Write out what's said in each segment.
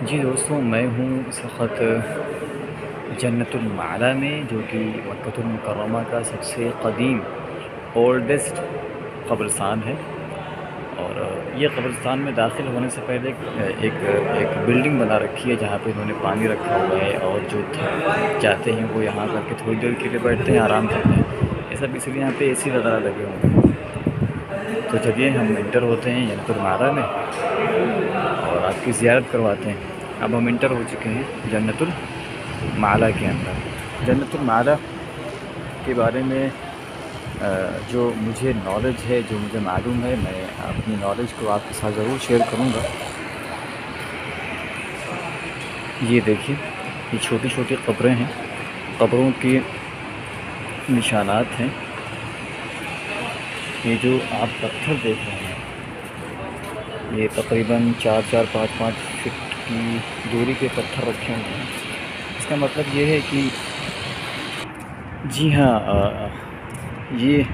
जी दोस्तों, मैं हूँ इस वक़्त जन्नतुल माला में, जो कि मक्कतुल मुकर्रमा का सबसे क़दीम ओल्डेस्ट क़ब्रिस्तान है। और ये क़ब्रिस्तान में दाखिल होने से पहले एक एक बिल्डिंग बना रखी है, जहाँ पे इन्होंने पानी रखा हुआ है, और जो थक जाते हैं वो यहाँ करके थोड़ी देर के लिए बैठते हैं, आराम करते हैं। ये सब इसलिए यहाँ पे एसी वगैरह लगे हुए हैं। तो चलिए हम इंटर होते हैं जन्नतुल माला में और आपकी ज़ियारत करवाते हैं। अब हम इंटर हो चुके हैं जन्नतुल माला के अंदर। जन्नतुल माला के बारे में जो मुझे नॉलेज है, जो मुझे मालूम है, मैं अपनी नॉलेज को आपके साथ ज़रूर शेयर करूँगा। ये देखिए, ये छोटी छोटी कब्रें हैं, कब्रों के निशानात हैं। ये जो आप पत्थर देख रहे हैं, ये तकरीबन 4-4, 5-5 फीट की दूरी पे पत्थर रखे हुए हैं। इसका मतलब ये है कि जी हाँ, ये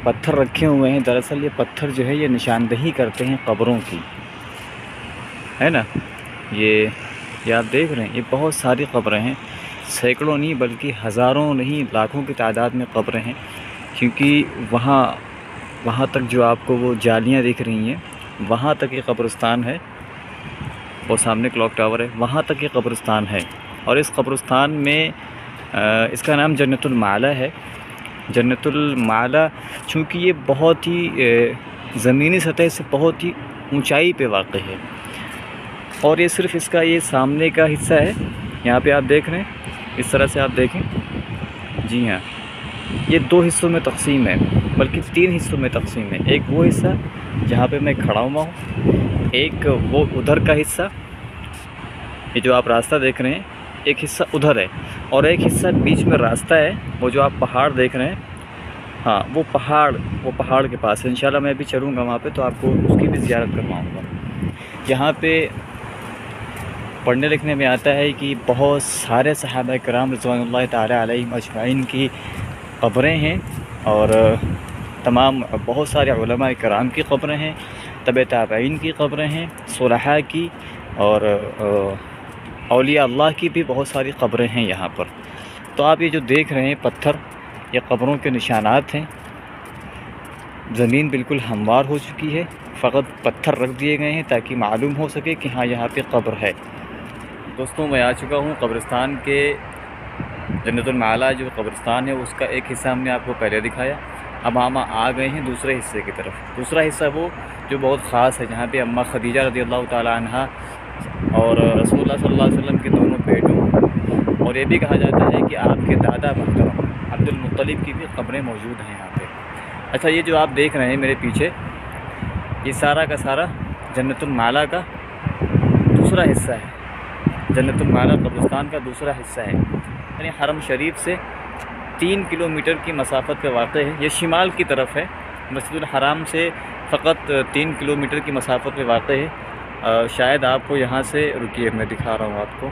पत्थर रखे हुए हैं। दरअसल ये पत्थर जो है, ये निशानदही करते हैं कब्रों की, है ना। ये आप देख रहे हैं, ये बहुत सारी कब्रें हैं, सैकड़ों नहीं बल्कि हज़ारों नहीं लाखों की तादाद में कब्रें हैं। क्योंकि वहाँ तक जो आपको वो जालियाँ दिख रही हैं, वहाँ तक ये कब्रिस्तान है। और सामने क्लॉक टावर है, वहाँ तक ये कब्रिस्तान है। और इस कब्रिस्तान में इसका नाम जन्नतुल माला है। जन्नतुल माला चूँकि ये बहुत ही ज़मीनी सतह से बहुत ही ऊंचाई पे वाक़ है, और ये सिर्फ़ इसका ये सामने का हिस्सा है। यहाँ पे आप देख रहे हैं, इस तरह से आप देखें। जी हाँ, ये 2 हिस्सों में तक़सीम है, बल्कि 3 हिस्सों में तक़सीम है। एक वो हिस्सा जहाँ पे मैं खड़ा हुआ हूँ, एक वो उधर का हिस्सा, ये जो आप रास्ता देख रहे हैं, एक हिस्सा उधर है, और एक हिस्सा बीच में रास्ता है। वो जो आप पहाड़ देख रहे हैं, हाँ, वो पहाड़ के पास है। इंशाल्लाह मैं भी चलूँगा वहाँ पे, तो आपको उसकी भी ज़ियारत करवाऊँगा। यहाँ पे पढ़ने लिखने में आता है कि बहुत सारे सहाबा किराम रिज़वानुल्लाह ताला अलैहिम अजमईन की कब्रें हैं, और तमाम बहुत सारे उलमा किराम की कब्रें हैं, तबे ताबईन की कब्रें हैं, सुलहा की, और औलिया अल्लाह की भी बहुत सारी कब्रें हैं यहाँ पर। तो आप ये जो देख रहे हैं पत्थर, ये कब्रों के निशानात हैं। ज़मीन बिल्कुल हमवार हो चुकी है, फ़कत पत्थर रख दिए गए हैं ताकि मालूम हो सके कि हाँ, यहाँ पे कब्र है। दोस्तों, मैं आ चुका हूँ कब्रिस्तान के। जन्नतुल माला जो कब्रिस्तान है, उसका एक हिस्सा हमने आपको पहले दिखाया। अब हम आ गए हैं दूसरे हिस्से की तरफ। दूसरा हिस्सा वो जो बहुत ख़ास है, जहाँ पे अम्मा खदीजा रज़ियल्लाहु ताला अन्हा और रसूलुल्लाह सल्लल्लाहु अलैहि वसल्लम के दोनों बेटों, और ये भी कहा जाता है कि आपके दादा मोहतरम अब्दुल मुत्तलिब की भी कब्रें मौजूद हैं यहाँ पे। अच्छा, ये जो आप देख रहे हैं मेरे पीछे, ये सारा का सारा जन्नतुल माला का दूसरा हिस्सा है। जन्नतुल माला कब्रिस्तान का दूसरा हिस्सा है, यानी हरम शरीफ से 3 किलोमीटर की मसाफत पे वाक़ है। ये शिमाल की तरफ है। मस्जिदुल हराम से फ़कत 3 किलोमीटर की मसाफत पे वाक़ है। शायद आपको यहाँ से, रुकिए मैं दिखा रहा हूँ आपको।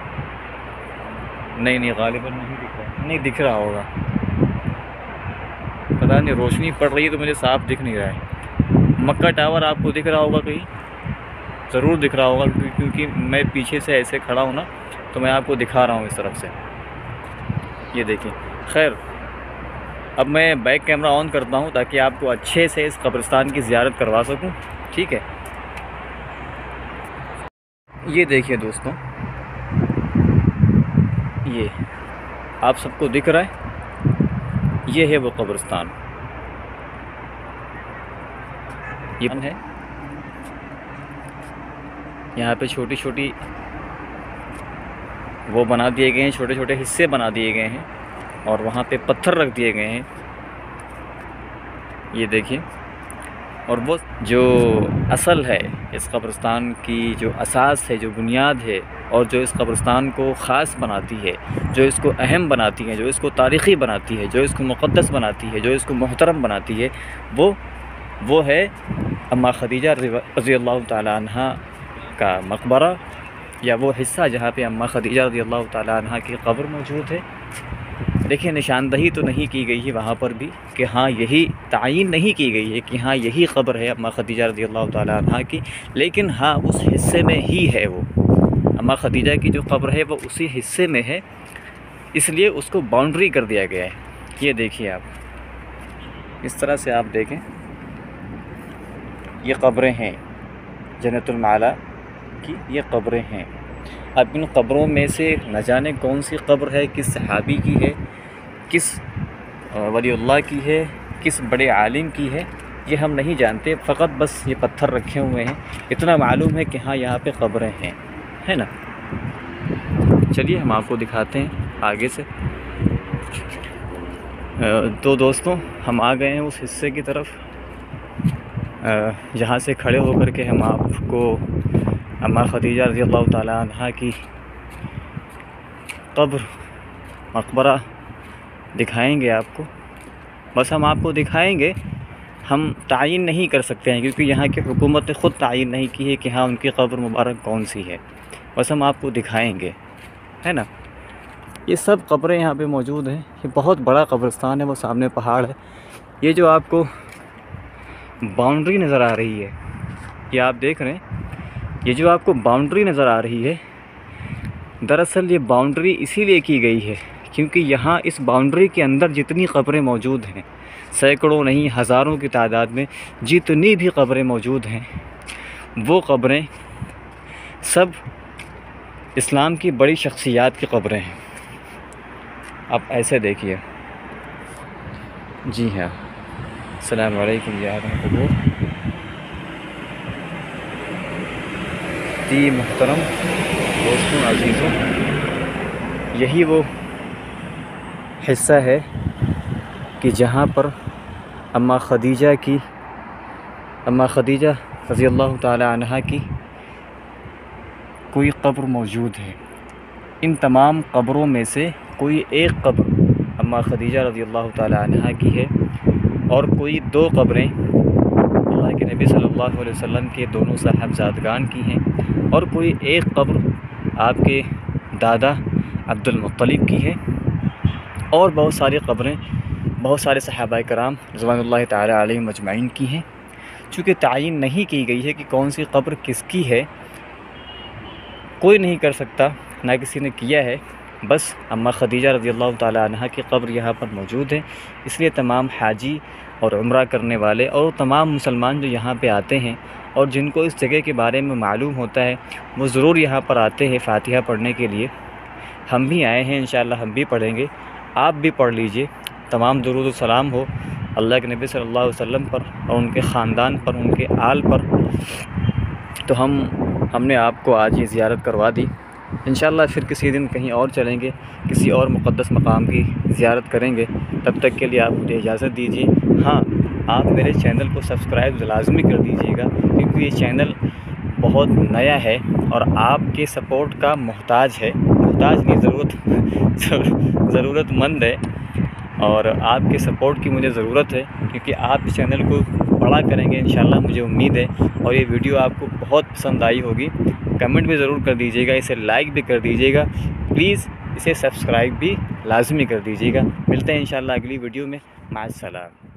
नहीं, गालिबन नहीं दिख रहा, नहीं दिख रहा होगा, पता नहीं, रोशनी पड़ रही है तो मुझे साफ़ दिख नहीं रहा है। मक्का टावर आपको दिख रहा होगा कहीं, ज़रूर दिख रहा होगा, क्योंकि मैं पीछे से ऐसे खड़ा हूँ ना, तो मैं आपको दिखा रहा हूँ इस तरफ से। ये देखिए। खैर, अब मैं बैक कैमरा ऑन करता हूँ ताकि आपको अच्छे से इस कब्रिस्तान की ज़ियारत करवा सकूँ, ठीक है। ये देखिए दोस्तों, ये आप सबको दिख रहा है, ये है वो कब्रिस्तान। ये है, यहाँ पे छोटी छोटी वो बना दिए गए हैं, छोटे छोटे हिस्से बना दिए गए हैं, और वहाँ पे पत्थर रख दिए गए हैं। ये देखिए। और वो जो असल है इस कब्रिस्तान की, जो असास है, जो बुनियाद है, और जो इस कब्रिस्तान को ख़ास बनाती है, जो इसको अहम बनाती है, जो इसको तारीख़ी बनाती है, जो इसको मुक़द्दस बनाती है, जो इसको मोहतरम बनाती है, वो है अम्मा खदीजा रज़ियल्लाहु ताला अन्हा का मकबरा, या वो हिस्सा जहाँ पे अम्मा खदीजा रज़ियल्लाहु ताला अन्हा की कब्र मौजूद है। देखिए, निशानदही तो नहीं की गई है वहाँ पर भी कि हाँ, यही तायीन नहीं की गई है कि हाँ, यही कब्र है अम्मा खदीजा रज़ियल्लाहु ताला अन्हा की, लेकिन हाँ, उस हिस्से में ही है वो। अम्मा ख़दीजा की जो कब्र है वो उसी हिस्से में है, इसलिए उसको बाउंड्री कर दिया गया है। ये देखिए आप, इस तरह से आप देखें, ये कब्रें हैं जन्नतुल माला की, ये कब्रें हैं। अब इन कब्रों में से न जाने कौन सी कब्र है, किस सहाबी की है, किस वलीउल्लाह की है, किस बड़े आलिम की है, ये हम नहीं जानते। फ़कत बस ये पत्थर रखे हुए हैं, इतना मालूम है कि हाँ यहाँ पे कब्रें हैं, है ना। चलिए हम आपको दिखाते हैं आगे से। तो दोस्तों, हम आ गए हैं उस हिस्से की तरफ जहाँ से खड़े होकर के हम आपको अम्मा ख़दीजा रज़ियल्लाहु ताला अन्हा की कब्र, मकबरा दिखाएंगे आपको। बस हम आपको दिखाएंगे, हम तायीन नहीं कर सकते हैं, क्योंकि यहाँ की हुकूमत ने ख़ुद तायीन नहीं की है कि हाँ उनकी कब्र मुबारक कौन सी है। बस हम आपको दिखाएंगे, है ना। ये सब कब्रें यहाँ पे मौजूद हैं। ये बहुत बड़ा कब्रिस्तान है, वो सामने पहाड़ है। ये जो आपको बाउंड्री नज़र आ रही है, ये आप देख रहे हैं, ये जो आपको बाउंड्री नज़र आ रही है, दरअसल ये बाउंड्री इसीलिए की गई है क्योंकि यहाँ इस बाउंड्री के अंदर जितनी कब्रें मौजूद हैं, सैकड़ों नहीं हज़ारों की तादाद में जितनी भी कब्रें मौजूद हैं, वो कब्रें सब इस्लाम की बड़ी शख्सियात की कब्रें हैं। आप ऐसे देखिए। जी हाँ, अस्सलाम वालेकुम या दी मुहतरम दोस्तों, अज़ीज़ों, यही वो हिस्सा है कि जहाँ पर अम्मा ख़दीजा रज़ियल्लाहु ताला अन्हा की कोई कब्र मौजूद है। इन तमाम कब्रों में से कोई एक कब्र अम्मा ख़दीजा रज़ियल्लाहु ताला अन्हा की है और कोई दो कब्रें अल्लाह के नबी सल्लल्लाहु अलैहि वसल्लम के दोनों साहबज़ादगान की हैं और कोई एक कब्र आपके दादा अब्दुल मुत्तलिब की है और बहुत सारी कब्रें बहुत सारे सहाबाए कराम रिज़वानुल्लाहि ताला अलैहिम अजमाइन की हैं। चूँकि तायीन नहीं की गई है कि कौन सी कब्र किसकी है, कोई नहीं कर सकता, ना किसी ने किया है। बस अम्मा ख़दीजा रज़ियल्लाहु ताला अन्हा की कब्र यहाँ पर मौजूद है, इसलिए तमाम हाजी और उम्रा करने वाले और तमाम मुसलमान जो यहाँ पे आते हैं और जिनको इस जगह के बारे में मालूम होता है, वो ज़रूर यहाँ पर आते हैं फ़ातिहा पढ़ने के लिए। हम भी आए हैं, इंशाअल्लाह हम भी पढ़ेंगे, आप भी पढ़ लीजिए। तमाम दुरूद व सलाम हो अल्लाह के नबी सल्लल्लाहु अलैहि वसल्लम पर और उनके ख़ानदान पर, उनके आल पर। तो हमने आपको आज ये ज़ियारत करवा दी। इंशाअल्लाह फिर किसी दिन कहीं और चलेंगे, किसी और मुक़द्दस मकाम की ज़ियारत करेंगे। तब तक के लिए आप मुझे इजाज़त दीजिए। हाँ, आप मेरे चैनल को सब्सक्राइब लाज़मी कर दीजिएगा, क्योंकि ये चैनल बहुत नया है और आपके सपोर्ट का मोहताज है। मोहताज नहीं, ज़रूरतमंद है और आपके सपोर्ट की मुझे ज़रूरत है, क्योंकि आप इस चैनल को बड़ा करेंगे इंशाअल्लाह, मुझे उम्मीद है। और ये वीडियो आपको बहुत पसंद आई होगी। कमेंट भी ज़रूर कर दीजिएगा, इसे लाइक भी कर दीजिएगा, प्लीज़ इसे सब्सक्राइब भी लाजमी कर दीजिएगा। मिलते हैं इंशाअल्लाह अगली वीडियो में। माअस्सलाम।